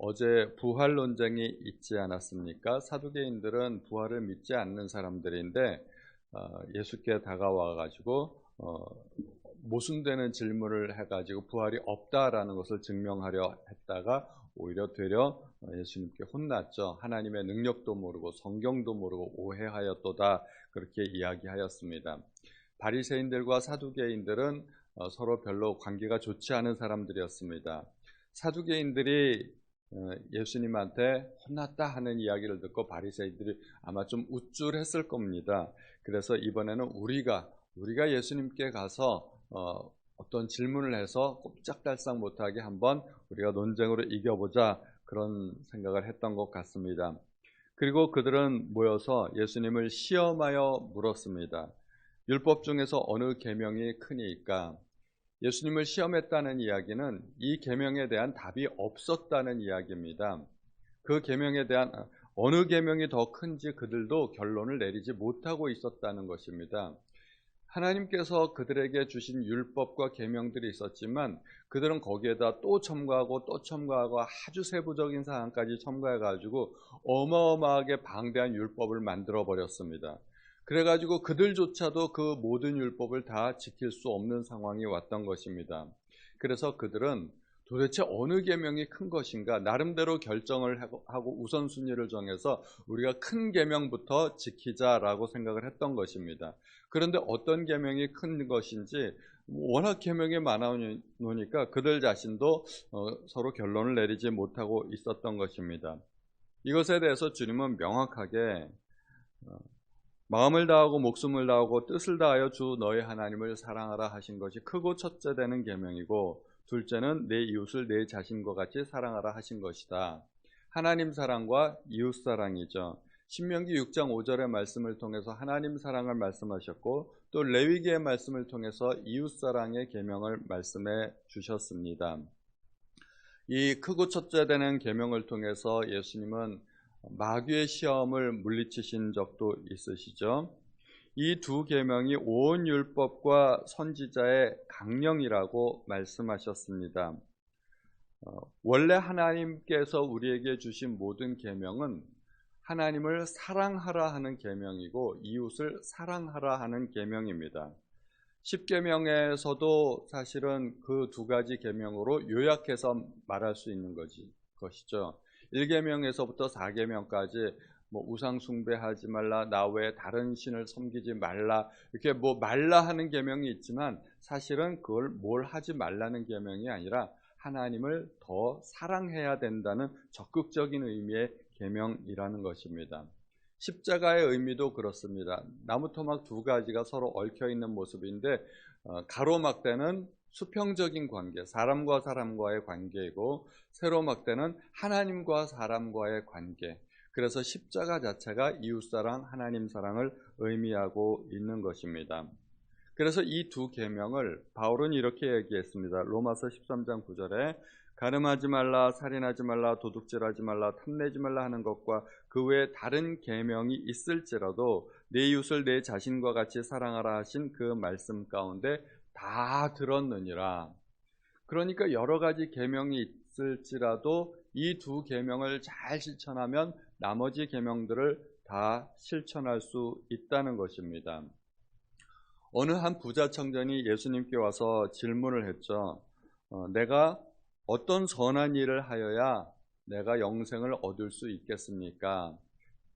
어제 부활 논쟁이 있지 않았습니까? 사두개인들은 부활을 믿지 않는 사람들인데 예수께 다가와 가지고 모순되는 질문을 해가지고 부활이 없다라는 것을 증명하려 했다가 오히려 되려 예수님께 혼났죠. 하나님의 능력도 모르고 성경도 모르고 오해하였도다, 그렇게 이야기하였습니다. 바리새인들과 사두개인들은 서로 별로 관계가 좋지 않은 사람들이었습니다. 사두개인들이 예수님한테 혼났다 하는 이야기를 듣고 바리새인들이 아마 좀 우쭐했을 겁니다. 그래서 이번에는 우리가 예수님께 가서 어떤 질문을 해서 꼼짝달싹 못하게 한번 우리가 논쟁으로 이겨보자, 그런 생각을 했던 것 같습니다. 그리고 그들은 모여서 예수님을 시험하여 물었습니다. 율법 중에서 어느 계명이 크니까? 예수님을 시험했다는 이야기는 이 계명에 대한 답이 없었다는 이야기입니다. 그 계명에 대한 어느 계명이 더 큰지 그들도 결론을 내리지 못하고 있었다는 것입니다. 하나님께서 그들에게 주신 율법과 계명들이 있었지만 그들은 거기에다 또 첨가하고 또 첨가하고 아주 세부적인 사항까지 첨가해가지고 어마어마하게 방대한 율법을 만들어 버렸습니다. 그래가지고 그들조차도 그 모든 율법을 다 지킬 수 없는 상황이 왔던 것입니다. 그래서 그들은 도대체 어느 계명이 큰 것인가 나름대로 결정을 하고 우선순위를 정해서 우리가 큰 계명부터 지키자라고 생각을 했던 것입니다. 그런데 어떤 계명이 큰 것인지 워낙 계명이 많아 놓으니까 그들 자신도 서로 결론을 내리지 못하고 있었던 것입니다. 이것에 대해서 주님은 명확하게 마음을 다하고 목숨을 다하고 뜻을 다하여 주 너희 하나님을 사랑하라 하신 것이 크고 첫째 되는 계명이고, 둘째는 내 이웃을 내 자신과 같이 사랑하라 하신 것이다. 하나님 사랑과 이웃 사랑이죠. 신명기 6장 5절의 말씀을 통해서 하나님 사랑을 말씀하셨고, 또 레위기의 말씀을 통해서 이웃 사랑의 계명을 말씀해 주셨습니다. 이 크고 첫째 되는 계명을 통해서 예수님은 마귀의 시험을 물리치신 적도 있으시죠. 이 두 계명이 온 율법과 선지자의 강령이라고 말씀하셨습니다. 원래 하나님께서 우리에게 주신 모든 계명은 하나님을 사랑하라 하는 계명이고 이웃을 사랑하라 하는 계명입니다. 10계명에서도 사실은 그 두 가지 계명으로 요약해서 말할 수 있는 것이죠. 1계명에서부터 4계명까지 우상 숭배하지 말라, 나 외에 다른 신을 섬기지 말라, 이렇게 말라 하는 계명이 있지만 사실은 그걸 뭘 하지 말라는 계명이 아니라 하나님을 더 사랑해야 된다는 적극적인 의미의 계명이라는 것입니다. 십자가의 의미도 그렇습니다. 나무 토막 두 가지가 서로 얽혀 있는 모습인데 가로막대는 수평적인 관계, 사람과 사람과의 관계이고 세로막대는 하나님과 사람과의 관계. 그래서 십자가 자체가 이웃사랑, 하나님 사랑을 의미하고 있는 것입니다. 그래서 이 두 계명을 바울은 이렇게 얘기했습니다. 로마서 13장 9절에 간음하지 말라, 살인하지 말라, 도둑질하지 말라, 탐내지 말라 하는 것과 그 외에 다른 계명이 있을지라도 내 이웃을 내 자신과 같이 사랑하라 하신 그 말씀 가운데 다 들었느니라. 그러니까 여러 가지 계명이 있을지라도 이 두 계명을 잘 실천하면 나머지 계명들을 다 실천할 수 있다는 것입니다. 어느 한 부자 청년이 예수님께 와서 질문을 했죠. 내가 어떤 선한 일을 하여야 내가 영생을 얻을 수 있겠습니까?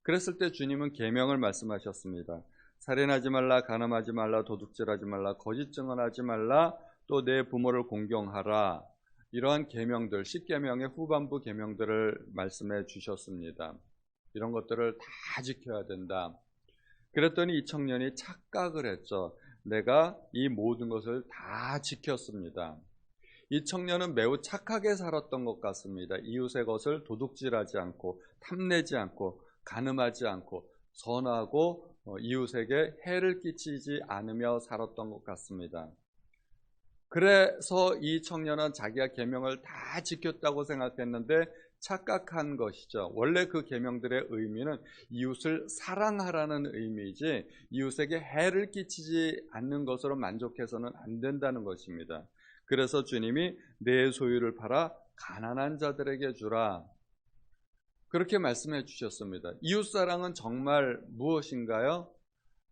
그랬을 때 주님은 계명을 말씀하셨습니다. 살인하지 말라, 간음하지 말라, 도둑질하지 말라, 거짓 증언하지 말라, 또 내 부모를 공경하라. 이러한 계명들, 10계명의 후반부 계명들을 말씀해 주셨습니다. 이런 것들을 다 지켜야 된다. 그랬더니 이 청년이 착각을 했죠. 내가 이 모든 것을 다 지켰습니다. 이 청년은 매우 착하게 살았던 것 같습니다. 이웃의 것을 도둑질하지 않고, 탐내지 않고, 간음하지 않고, 선하고 이웃에게 해를 끼치지 않으며 살았던 것 같습니다. 그래서 이 청년은 자기가 계명을 다 지켰다고 생각했는데 착각한 것이죠. 원래 그 계명들의 의미는 이웃을 사랑하라는 의미이지 이웃에게 해를 끼치지 않는 것으로 만족해서는 안 된다는 것입니다. 그래서 주님이 내 소유를 팔아 가난한 자들에게 주라, 그렇게 말씀해 주셨습니다. 이웃사랑은 정말 무엇인가요?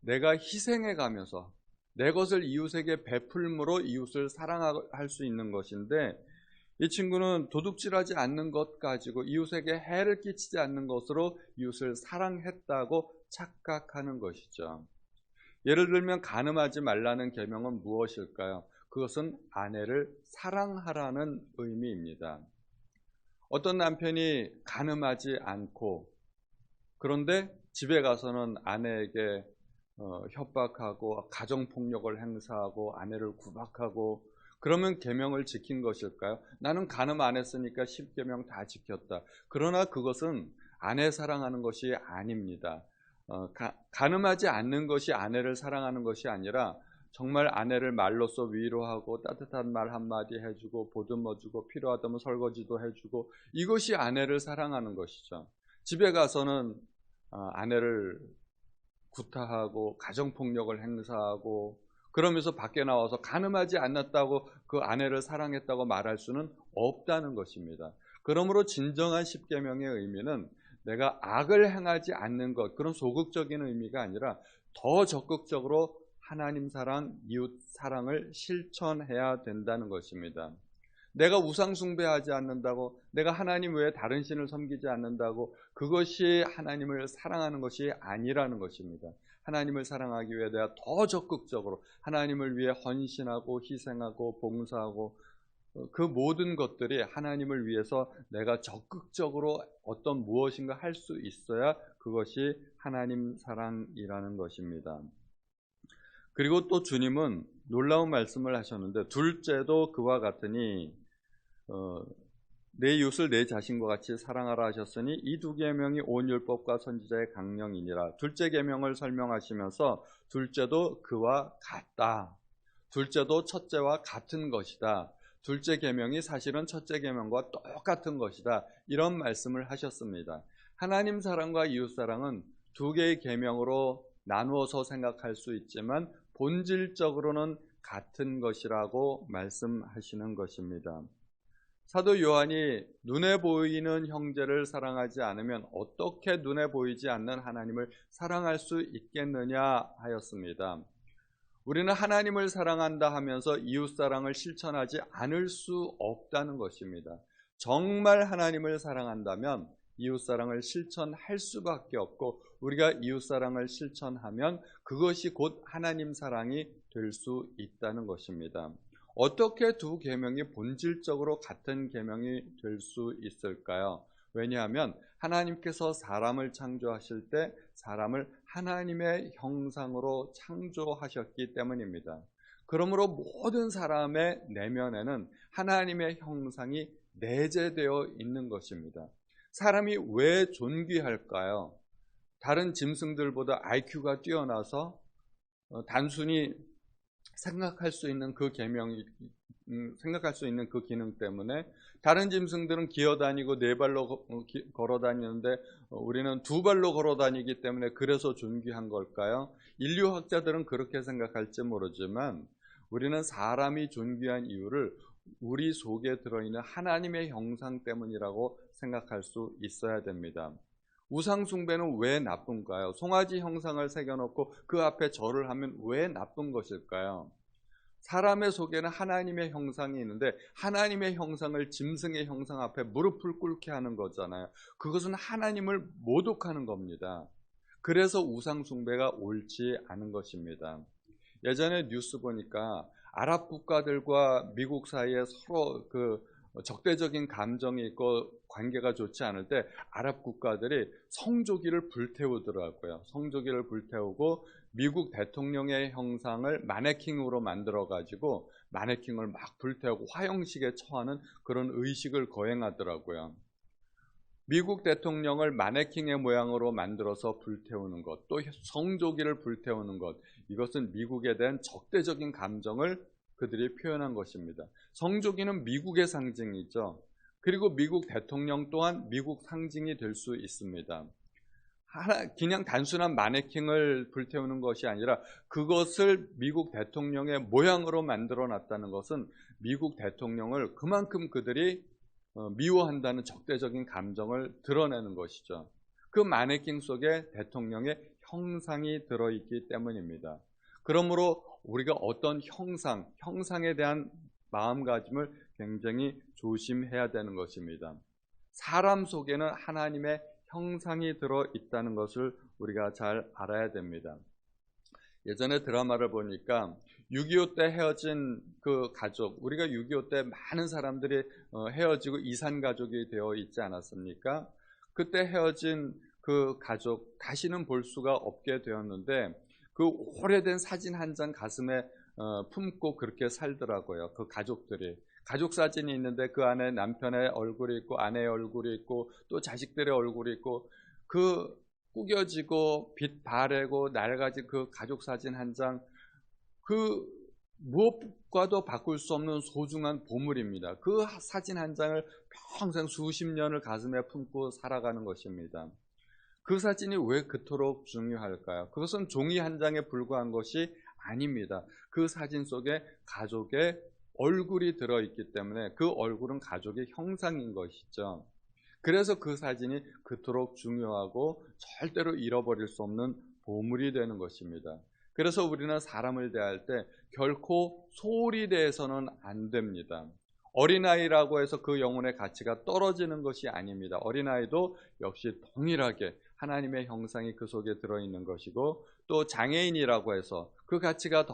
내가 희생해 가면서 내 것을 이웃에게 베풀므로 이웃을 사랑할 수 있는 것인데, 이 친구는 도둑질하지 않는 것 가지고 이웃에게 해를 끼치지 않는 것으로 이웃을 사랑했다고 착각하는 것이죠. 예를 들면 간음하지 말라는 계명은 무엇일까요? 그것은 아내를 사랑하라는 의미입니다. 어떤 남편이 간음하지 않고 그런데 집에 가서는 아내에게 협박하고 가정폭력을 행사하고 아내를 구박하고, 그러면 계명을 지킨 것일까요? 나는 간음 안 했으니까 10계명 다 지켰다. 그러나 그것은 아내 사랑하는 것이 아닙니다. 간음하지 않는 것이 아내를 사랑하는 것이 아니라 정말 아내를 말로써 위로하고 따뜻한 말 한마디 해주고 보듬어주고 필요하다면 설거지도 해주고, 이것이 아내를 사랑하는 것이죠. 집에 가서는 아내를 구타하고 가정폭력을 행사하고 그러면서 밖에 나와서 간음하지 않았다고 그 아내를 사랑했다고 말할 수는 없다는 것입니다. 그러므로 진정한 십계명의 의미는 내가 악을 행하지 않는 것, 그런 소극적인 의미가 아니라 더 적극적으로 하나님 사랑, 이웃 사랑을 실천해야 된다는 것입니다. 내가 우상 숭배하지 않는다고, 내가 하나님 외에 다른 신을 섬기지 않는다고 그것이 하나님을 사랑하는 것이 아니라는 것입니다. 하나님을 사랑하기 위해 내가 더 적극적으로 하나님을 위해 헌신하고 희생하고 봉사하고, 그 모든 것들이 하나님을 위해서 내가 적극적으로 어떤 무엇인가 할 수 있어야 그것이 하나님 사랑이라는 것입니다. 그리고 또 주님은 놀라운 말씀을 하셨는데, 둘째도 그와 같으니 내 이웃을 내 자신과 같이 사랑하라 하셨으니 이 두 계명이 온 율법과 선지자의 강령이니라. 둘째 계명을 설명하시면서 둘째도 그와 같다, 둘째도 첫째와 같은 것이다, 둘째 계명이 사실은 첫째 계명과 똑같은 것이다, 이런 말씀을 하셨습니다. 하나님 사랑과 이웃 사랑은 두 개의 계명으로 나누어서 생각할 수 있지만 본질적으로는 같은 것이라고 말씀하시는 것입니다. 사도 요한이 눈에 보이는 형제를 사랑하지 않으면 어떻게 눈에 보이지 않는 하나님을 사랑할 수 있겠느냐 하였습니다. 우리는 하나님을 사랑한다 하면서 이웃사랑을 실천하지 않을 수 없다는 것입니다. 정말 하나님을 사랑한다면 이웃사랑을 실천할 수밖에 없고, 우리가 이웃사랑을 실천하면 그것이 곧 하나님 사랑이 될 수 있다는 것입니다. 어떻게 두 계명이 본질적으로 같은 계명이 될 수 있을까요? 왜냐하면 하나님께서 사람을 창조하실 때 사람을 하나님의 형상으로 창조하셨기 때문입니다. 그러므로 모든 사람의 내면에는 하나님의 형상이 내재되어 있는 것입니다. 사람이 왜 존귀할까요? 다른 짐승들보다 IQ가 뛰어나서 단순히 생각할 수 있는 그 계명이 생각할 수 있는 그 기능 때문에. 다른 짐승들은 기어다니고 네 발로 걸어 다니는데 우리는 두 발로 걸어 다니기 때문에 그래서 존귀한 걸까요? 인류학자들은 그렇게 생각할지 모르지만 우리는 사람이 존귀한 이유를 우리 속에 들어있는 하나님의 형상 때문이라고 생각할 수 있어야 됩니다. 우상 숭배는 왜 나쁜가요? 송아지 형상을 새겨놓고 그 앞에 절을 하면 왜 나쁜 것일까요? 사람의 속에는 하나님의 형상이 있는데 하나님의 형상을 짐승의 형상 앞에 무릎을 꿇게 하는 거잖아요. 그것은 하나님을 모독하는 겁니다. 그래서 우상 숭배가 옳지 않은 것입니다. 예전에 뉴스 보니까 아랍 국가들과 미국 사이에 서로 적대적인 감정이 있고 관계가 좋지 않을 때 아랍 국가들이 성조기를 불태우더라고요. 성조기를 불태우고 미국 대통령의 형상을 마네킹으로 만들어 가지고 마네킹을 막 불태우고 화형식에 처하는 그런 의식을 거행하더라고요. 미국 대통령을 마네킹의 모양으로 만들어서 불태우는 것, 또 성조기를 불태우는 것, 이것은 미국에 대한 적대적인 감정을 그들이 표현한 것입니다. 성조기는 미국의 상징이죠. 그리고 미국 대통령 또한 미국 상징이 될 수 있습니다. 그냥 단순한 마네킹을 불태우는 것이 아니라 그것을 미국 대통령의 모양으로 만들어 놨다는 것은 미국 대통령을 그만큼 그들이 미워한다는 적대적인 감정을 드러내는 것이죠. 그 마네킹 속에 대통령의 형상이 들어있기 때문입니다. 그러므로 우리가 어떤 형상에 대한 마음가짐을 굉장히 조심해야 되는 것입니다. 사람 속에는 하나님의 형상이 들어있다는 것을 우리가 잘 알아야 됩니다. 예전에 드라마를 보니까 6.25 때 헤어진 그 가족, 우리가 6.25 때 많은 사람들이 헤어지고 이산가족이 되어 있지 않았습니까? 그때 헤어진 그 가족 다시는 볼 수가 없게 되었는데 그 오래된 사진 한 장 가슴에 품고 그렇게 살더라고요. 그 가족들이. 가족 사진이 있는데 그 안에 남편의 얼굴이 있고 아내의 얼굴이 있고 또 자식들의 얼굴이 있고 그 구겨지고 빛 바래고 낡아진 그 가족 사진 한 장, 그 무엇과도 바꿀 수 없는 소중한 보물입니다. 그 사진 한 장을 평생 수십 년을 가슴에 품고 살아가는 것입니다. 그 사진이 왜 그토록 중요할까요? 그것은 종이 한 장에 불과한 것이 아닙니다. 그 사진 속에 가족의 얼굴이 들어있기 때문에 그 얼굴은 가족의 형상인 것이죠. 그래서 그 사진이 그토록 중요하고 절대로 잃어버릴 수 없는 보물이 되는 것입니다. 그래서 우리는 사람을 대할 때 결코 소홀히 대해서는 안 됩니다. 어린아이라고 해서 그 영혼의 가치가 떨어지는 것이 아닙니다. 어린아이도 역시 동일하게 하나님의 형상이 그 속에 들어있는 것이고, 또 장애인이라고 해서 그 가치가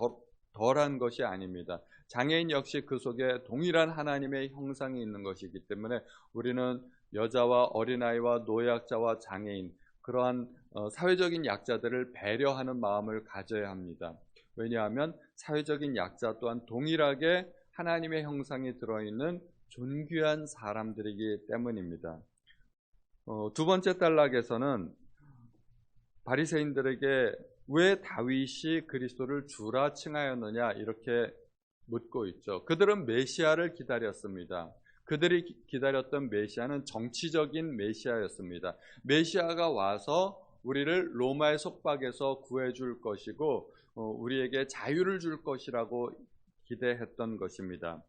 덜한 것이 아닙니다. 장애인 역시 그 속에 동일한 하나님의 형상이 있는 것이기 때문에 우리는 여자와 어린아이와 노약자와 장애인, 그러한 사회적인 약자들을 배려하는 마음을 가져야 합니다. 왜냐하면 사회적인 약자 또한 동일하게 하나님의 형상이 들어있는 존귀한 사람들이기 때문입니다. 두 번째 단락에서는 바리새인들에게 왜 다윗이 그리스도를 주라 칭하였느냐 이렇게 묻고 있죠. 그들은 메시아를 기다렸습니다. 그들이 기다렸던 메시아는 정치적인 메시아였습니다. 메시아가 와서 우리를 로마의 속박에서 구해줄 것이고 우리에게 자유를 줄 것이라고 기대했던 것입니다.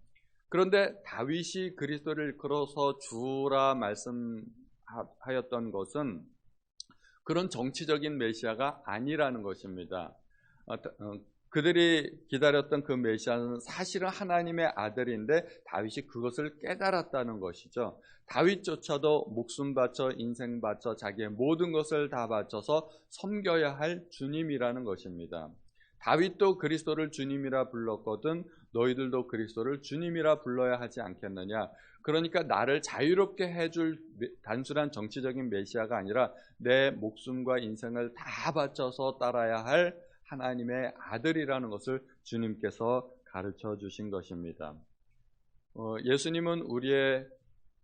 그런데 다윗이 그리스도를 이끌어서 주라 말씀하였던 것은 그런 정치적인 메시아가 아니라는 것입니다. 그들이 기다렸던 그 메시아는 사실은 하나님의 아들인데 다윗이 그것을 깨달았다는 것이죠. 다윗조차도 목숨 바쳐 인생 바쳐 자기의 모든 것을 다 바쳐서 섬겨야 할 주님이라는 것입니다. 다윗도 그리스도를 주님이라 불렀거든 너희들도 그리스도를 주님이라 불러야 하지 않겠느냐. 그러니까 나를 자유롭게 해줄 단순한 정치적인 메시아가 아니라 내 목숨과 인생을 다 바쳐서 따라야 할 하나님의 아들이라는 것을 주님께서 가르쳐 주신 것입니다. 예수님은 우리의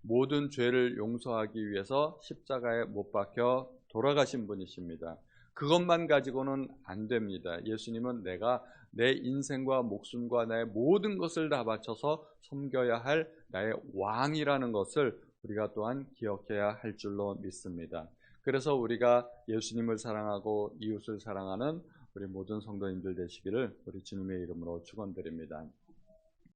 모든 죄를 용서하기 위해서 십자가에 못 박혀 돌아가신 분이십니다. 그것만 가지고는 안 됩니다. 예수님은 내가 내 인생과 목숨과 나의 모든 것을 다 바쳐서 섬겨야 할 나의 왕이라는 것을 우리가 또한 기억해야 할 줄로 믿습니다. 그래서 우리가 예수님을 사랑하고 이웃을 사랑하는 우리 모든 성도님들 되시기를 우리 주님의 이름으로 축원드립니다.